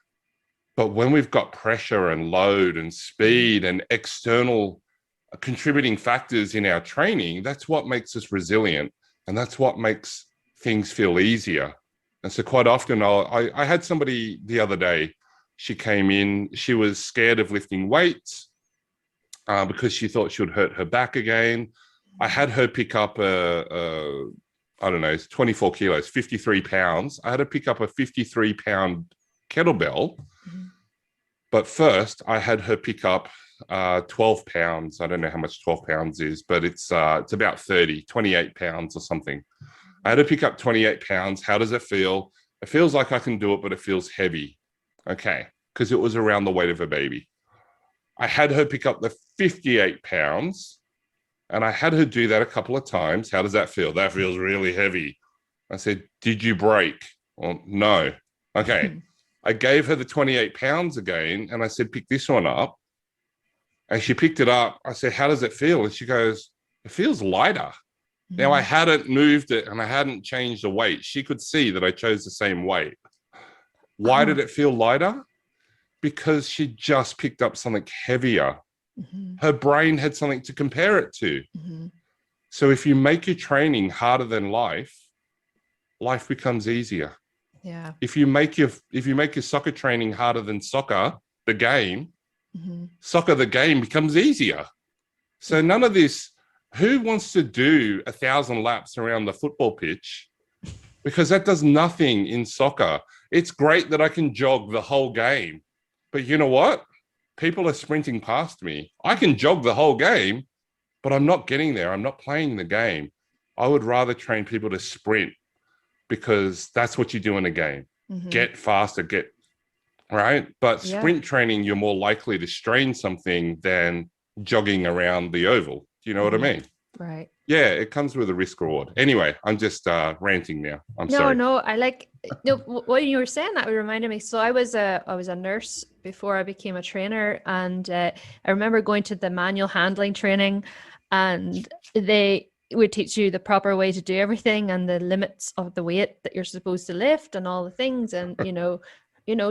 But when we've got pressure and load and speed and external contributing factors in our training, that's what makes us resilient. And that's what makes things feel easier. And so quite often I had somebody the other day, she came in, she was scared of lifting weights because she thought she would hurt her back again. I had her pick up I don't know, 24 kilos, 53 pounds. I had her pick up a 53-pound kettlebell. But first, I had her pick up 12 pounds. I don't know how much 12 pounds is, but it's about 28 pounds or something. I had her pick up 28 pounds. How does it feel? It feels like I can do it, but it feels heavy. Okay, because it was around the weight of a baby. I had her pick up the 58 pounds, and I had her do that a couple of times. How does that feel? That feels really heavy. I said, did you break? Well, no. Okay. I gave her the 28 pounds again, and I said, pick this one up. And she picked it up. I said, how does it feel? And she goes, it feels lighter. Now, I hadn't moved it and I hadn't changed the weight. She could see that I chose the same weight. Why did it feel lighter? Because she just picked up something heavier. Her brain had something to compare it to. So if you make your training harder than life becomes easier. Yeah. If you make your soccer training harder than soccer, the game, soccer, the game becomes easier. So none of this, who wants to do 1,000 laps around the football pitch? Because that does nothing in soccer. It's great that I can jog the whole game, but you know what? People are sprinting past me. I can jog the whole game, but I'm not getting there. I'm not playing the game. I would rather train people to sprint, because that's what you do in a game. Get faster, right? But sprint training, you're more likely to strain something than jogging around the oval. Do you know what I mean? Right. Yeah, it comes with a risk reward. Anyway, I'm just ranting now. I'm sorry. No, I like what you were saying. That reminded me. So I was a nurse before I became a trainer, and I remember going to the manual handling training, and they would teach you the proper way to do everything and the limits of the weight that you're supposed to lift and all the things, and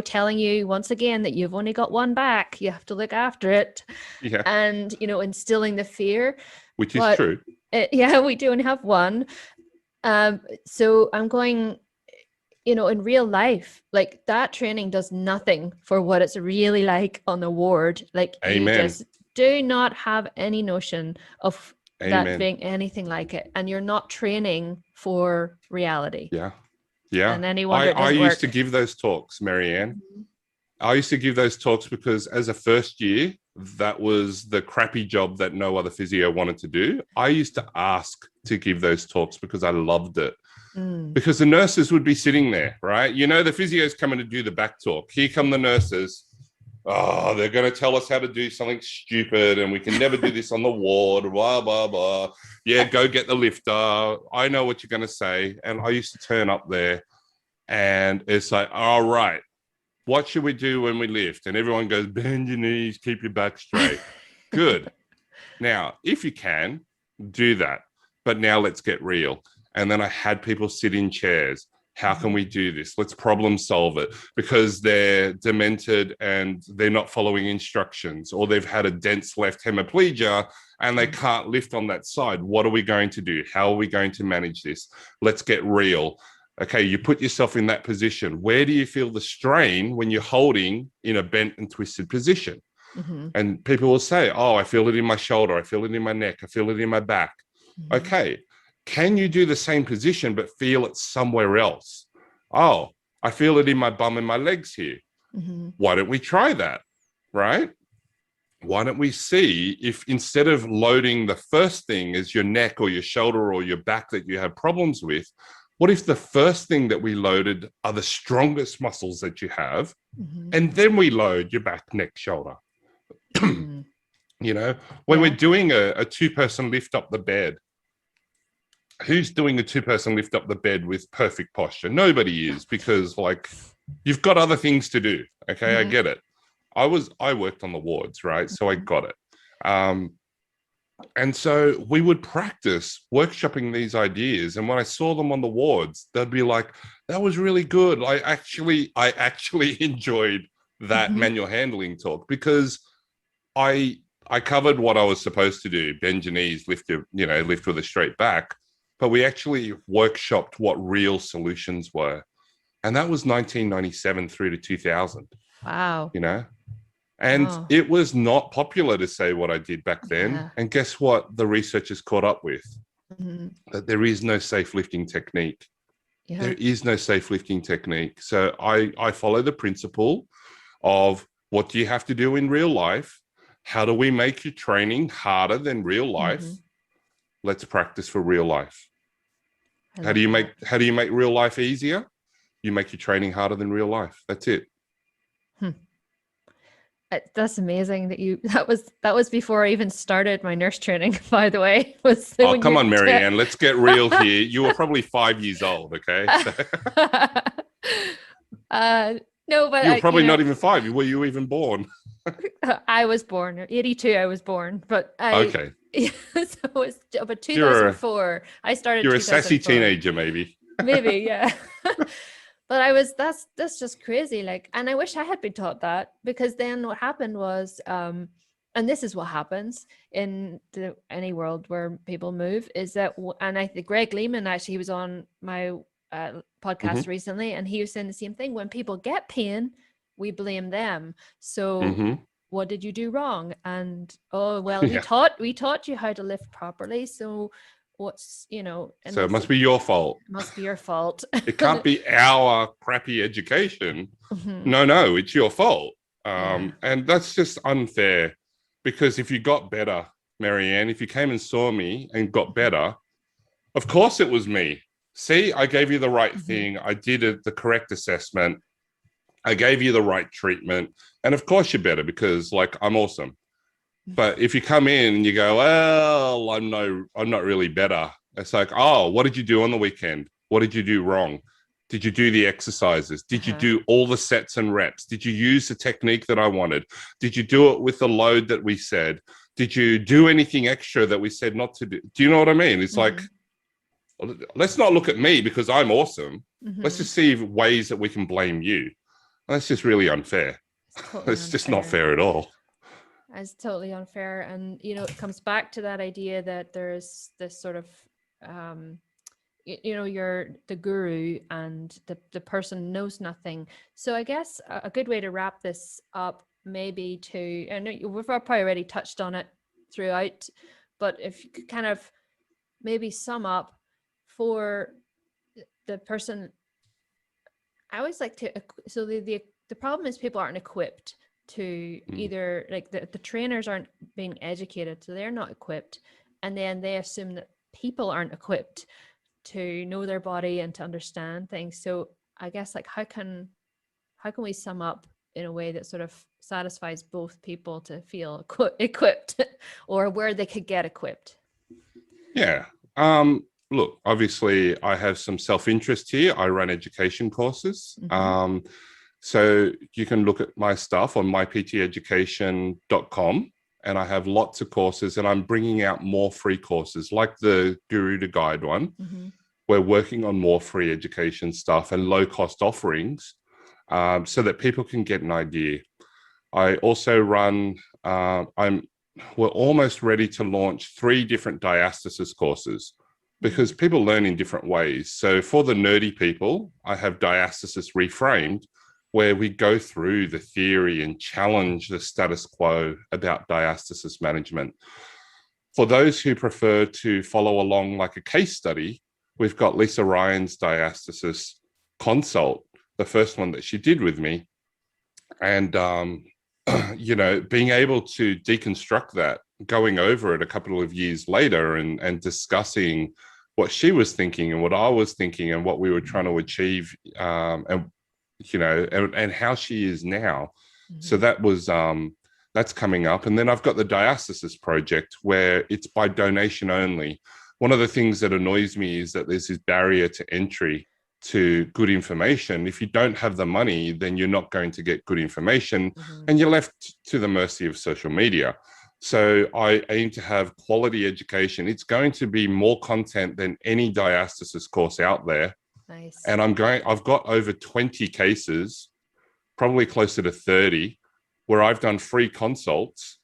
telling you once again that you've only got one back, you have to look after it. Yeah. And instilling the fear, which is true. We do only have one. So I'm going, in real life, like that training does nothing for what it's really like on the ward. Like Amen. You just do not have any notion of that being anything like it, and you're not training for reality. Yeah. And any wonder I used to give those talks, Marianne. I used to give those talks because as a first year, that was the crappy job that no other physio wanted to do. I used to ask to give those talks because I loved it. Because the nurses would be sitting there, right? The physio's coming to do the back talk. Here come the nurses. Oh, they're going to tell us how to do something stupid, and we can never do this on the ward, blah, blah, blah. Yeah, go get the lifter. I know what you're going to say. And I used to turn up there, and it's like, all right, what should we do when we lift? And everyone goes, bend your knees, keep your back straight. Good. Now, if you can, do that. But now let's get real. And then I had people sit in chairs. How can we do this? Let's problem solve it, because they're demented and they're not following instructions, or they've had a dense left hemiplegia and they can't lift on that side. What are we going to do? How are we going to manage this? Let's get real. Okay, you put yourself in that position. Where do you feel the strain when you're holding in a bent and twisted position? Mm-hmm. And people will say, oh, I feel it in my shoulder. I feel it in my neck. I feel it in my back. Mm-hmm. Okay, can you do the same position but feel it somewhere else? Oh, I feel it in my bum and my legs here. Mm-hmm. Why don't we try that? Right? Why don't we see if instead of loading the first thing as your neck or your shoulder or your back that you have problems with, what if the first thing that we loaded are the strongest muscles that you have, Mm-hmm. and then we load your back, neck, shoulder? Mm. You know, when we're Yeah. doing a two-person lift up the bed, who's doing a two-person lift up the bed with perfect posture? Nobody is, because like you've got other things to do. Okay, I Mm-hmm. get it. I worked on the wards, right? So I got it. And so we would practice workshopping these ideas. And when I saw them on the wards, they'd be like, that was really good. I actually enjoyed that Mm-hmm. manual handling talk, because I covered what I was supposed to do: bend your knees, lift with a straight back. But we actually workshopped what real solutions were. And that was 1997 through to 2000, Wow. you know? And Oh, it was not popular to say what I did back then. yeah. And guess what? The researchers caught up with Mm-hmm. that there is no safe lifting technique. Yeah. There is no safe lifting technique. So I follow the principle of, what do you have to do in real life? How do we make your training harder than real Mm-hmm. life? Let's practice for real life. I How do love you that. make real life easier? You make your training harder than real life. That's it. Hmm. That's amazing that you that was before I even started my nurse training, by the way. Was Oh, when come you on, Marianne. Let's get real here. You were probably 5 years old, okay? So uh no, but you were I, probably not even five. Were you even born? I was born 82, I was born, but I Okay. so it's but You're a 2004. I started you're a sassy 2004. teenager, maybe. Maybe, yeah. But I was that's just crazy. Like, and I wish I had been taught that, because then what happened was, and this is what happens in any world where people move, is that, and I think Greg Lehman, actually, he was on my podcast Mm-hmm. recently, and he was saying the same thing. When people get pain, we blame them. So Mm-hmm. what did you do wrong? And, oh well, Yeah. we taught you how to lift properly. So what's, and So it this must be your fault. must be your fault. It can't be our crappy education. Mhm. No, it's your fault. Yeah. And that's just unfair, because if you got better, Marianne, if you came and saw me and got better, of course it was me. See, I gave you the right Mhm. thing. I did the correct assessment. I gave you the right treatment. And of course you're better, because like I'm awesome. But if you come in and you go, well, I'm not really better. It's like, oh, what did you do on the weekend? What did you do wrong? Did you do the exercises? Did you Uh-huh. do all the sets and reps? Did you use the technique that I wanted? Did you do it with the load that we said? Did you do anything extra that we said not to do? Do you know what I mean? It's like, Mhm. let's not look at me because I'm awesome. Let's Mhm. just see ways that we can blame you. And that's just really unfair. It's totally It's just not unfair. fair at all. It's totally unfair. And, it comes back to that idea that there's this sort of, um, you're the guru and the person knows nothing. So I guess a good way to wrap this up, maybe to, I know we've probably already touched on it throughout, but if you could kind of maybe sum up for the person. I always like to, so the problem is people aren't equipped to, Mm. either like the trainers aren't being educated, so they're not equipped, and then they assume that people aren't equipped to know their body and to understand things. So I guess, like, how can we sum up in a way that sort of satisfies both people to feel equipped, or where they could get equipped? Yeah. Look, obviously, I have some self-interest here. I run education courses. Mm-hmm. So you can look at my stuff on mypteducation.com, and I have lots of courses, and I'm bringing out more free courses like the Guru to Guide one. Mm-hmm. We're working on more free education stuff and low-cost offerings, so that people can get an idea. I also run, we're almost ready to launch 3 different diastasis courses. because people learn in different ways. So for the nerdy people, I have diastasis reframed, where we go through the theory and challenge the status quo about diastasis management. For those who prefer to follow along like a case study, we've got Lisa Ryan's diastasis consult, the first one that she did with me. And, being able to deconstruct that, going over it a couple of years later and discussing what she was thinking and what I was thinking and what we were trying to achieve, and how she is now. So that was, that's coming up. And then I've got the diastasis project, where it's by donation only. One of the things that annoys me is that there's this barrier to entry to good information. If you don't have the money, then you're not going to get good information, and you're left to the mercy of social media. So I aim to have quality education. It's going to be more content than any diastasis course out there. Nice. And I've got over 20 cases, probably closer to 30, where I've done free consults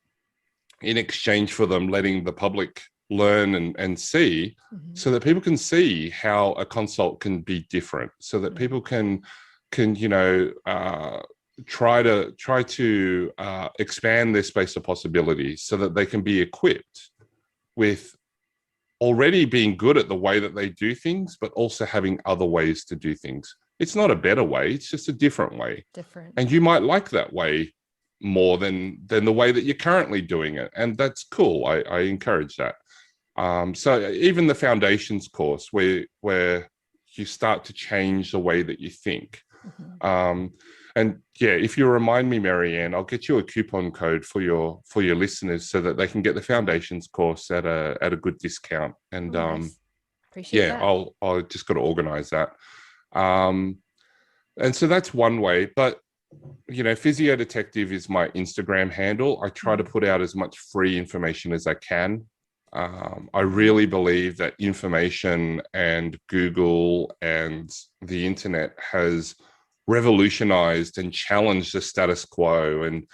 in exchange for them letting the public learn and see, so that people can see how a consult can be different, so that people can try to expand their space of possibilities, so that they can be equipped with already being good at the way that they do things, but also having other ways to do things. It's not a better way, it's just a different way. And you might like that way more than the way that you're currently doing it, and that's cool. I encourage that. So even the foundations course, where you start to change the way that you think. And yeah, if you remind me, Marianne, I'll get you a coupon code for your listeners, so that they can get the foundations course at a good discount. And nice. Appreciate that. I'll just got to organize that. And so that's one way. But Physio Detective is my Instagram handle. I try to put out as much free information as I can. I really believe that information and Google and the internet has revolutionized and challenged the status quo, and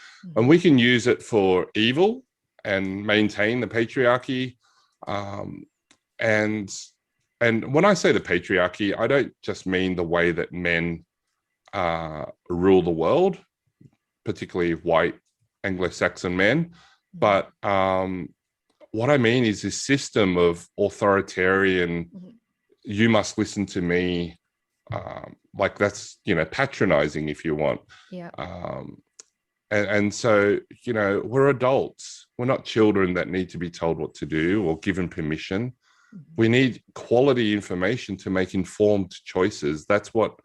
we can use it for evil and maintain the patriarchy. And when I say the patriarchy, I don't just mean the way that men rule the world, particularly white Anglo-Saxon men, but what I mean is this system of authoritarian, you must listen to me, like that's, patronizing if you want. Yeah. And so, we're adults. We're not children that need to be told what to do or given permission. We need quality information to make informed choices. That's what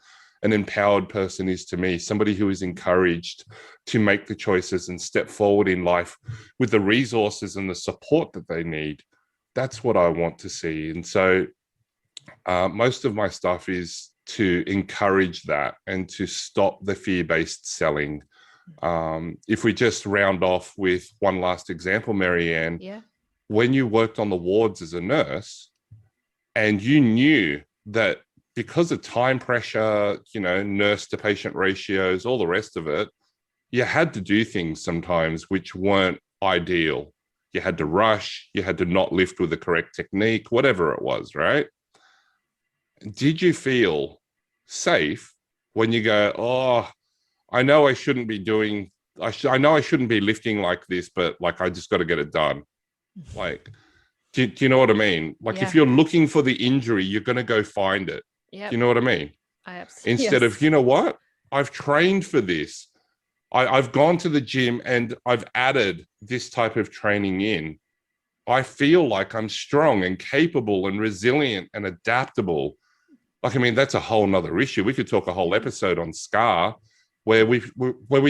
an empowered person is to me, somebody who is encouraged to make the choices and step forward in life with the resources and the support that they need. That's what I want to see. And so most of my stuff is to encourage that and to stop the fear-based selling. If we just round off with one last example, Marianne, when you worked on the wards as a nurse and you knew that because of time pressure, nurse to patient ratios, all the rest of it, you had to do things sometimes which weren't ideal. You had to rush, you had to not lift with the correct technique, whatever it was, right? Did you feel safe when you go, oh, I know I shouldn't be doing, I know I shouldn't be lifting like this, but like, I just got to get it done. Like, do you know what I mean? Like if you're looking for the injury, you're going to go find it. Do you know what I mean? Instead of, you know what? I've trained for this. I've gone to the gym and I've added this type of training in. I feel like I'm strong and capable and resilient and adaptable. Like, I mean, that's a whole nother issue. We could talk a whole episode on SCAR where we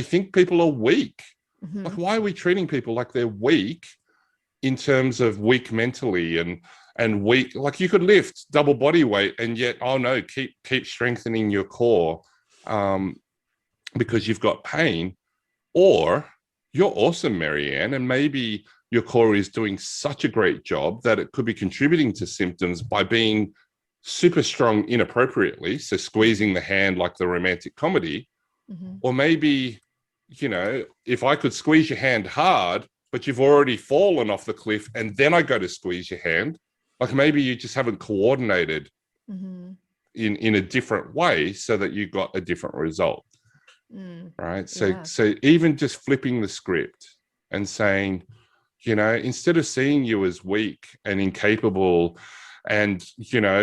think people are weak. Like, why are we treating people like they're weak in terms of weak mentally and weak? Like, you could lift double body weight and yet, oh no, keep strengthening your core because you've got pain. Or you're awesome, Marianne, and maybe your core is doing such a great job that it could be contributing to symptoms by being super strong inappropriately, so squeezing the hand like the romantic comedy. Or maybe, if I could squeeze your hand hard, but you've already fallen off the cliff and then I go to squeeze your hand, Like maybe you just haven't coordinated Mm-hmm. in a different way so that you got a different result. Mm. Right. Yeah. So even just flipping the script and saying, instead of seeing you as weak and incapable and,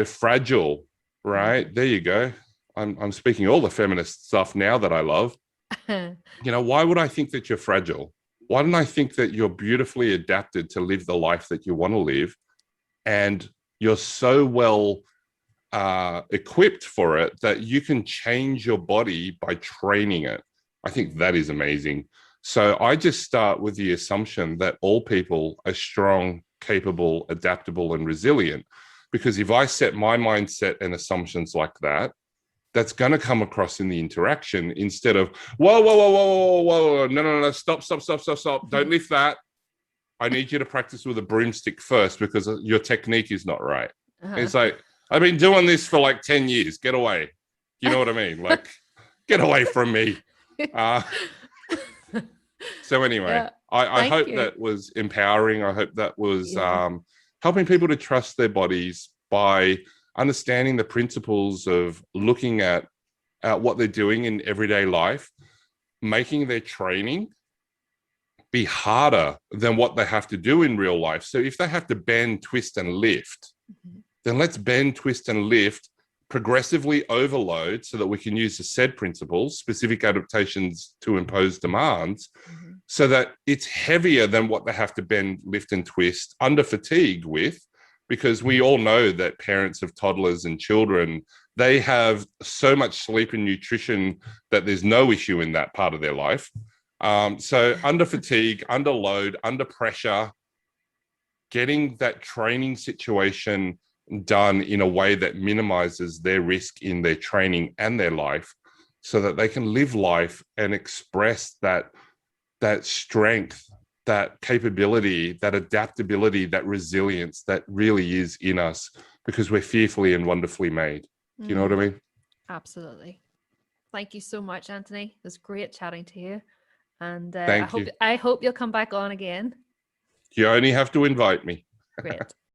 fragile, right? There you go. I'm speaking all the feminist stuff now that I love. Why would I think that you're fragile? Why don't I think that you're beautifully adapted to live the life that you want to live? And you're so well equipped for it that you can change your body by training it. I think that is amazing. So I just start with the assumption that all people are strong, capable, adaptable, and resilient. Because if I set my mindset and assumptions like that, that's going to come across in the interaction instead of, whoa, whoa, whoa, whoa, whoa, whoa, no, stop, stop, stop, stop, stop. Don't lift that. I need you to practice with a broomstick first because your technique is not right. It's like, I've been doing this for like 10 years. Get away. You know what I mean? Like, get away from me. So anyway, Yeah. I Thank hope you. that was empowering. I hope that was Yeah. helping people to trust their bodies by understanding the principles of looking at what they're doing in everyday life, making their training be harder than what they have to do in real life. So if they have to bend, twist, and lift, then let's bend, twist, and lift, progressively overload so that we can use the SAID principles, specific adaptations to impose demands, so that it's heavier than what they have to bend, lift, and twist under fatigued with, because we all know that parents of toddlers and children, they have so much sleep and nutrition that there's no issue in that part of their life. So under fatigue, under load, under pressure, getting that training situation done in a way that minimizes their risk in their training and their life so that they can live life and express that strength, that capability, that adaptability, that resilience that really is in us because we're fearfully and wonderfully made. Do you know what I mean? Absolutely. Thank you so much, Antony. It was great chatting to you. And Thank you. I hope you'll come back on again. You only have to invite me. Great.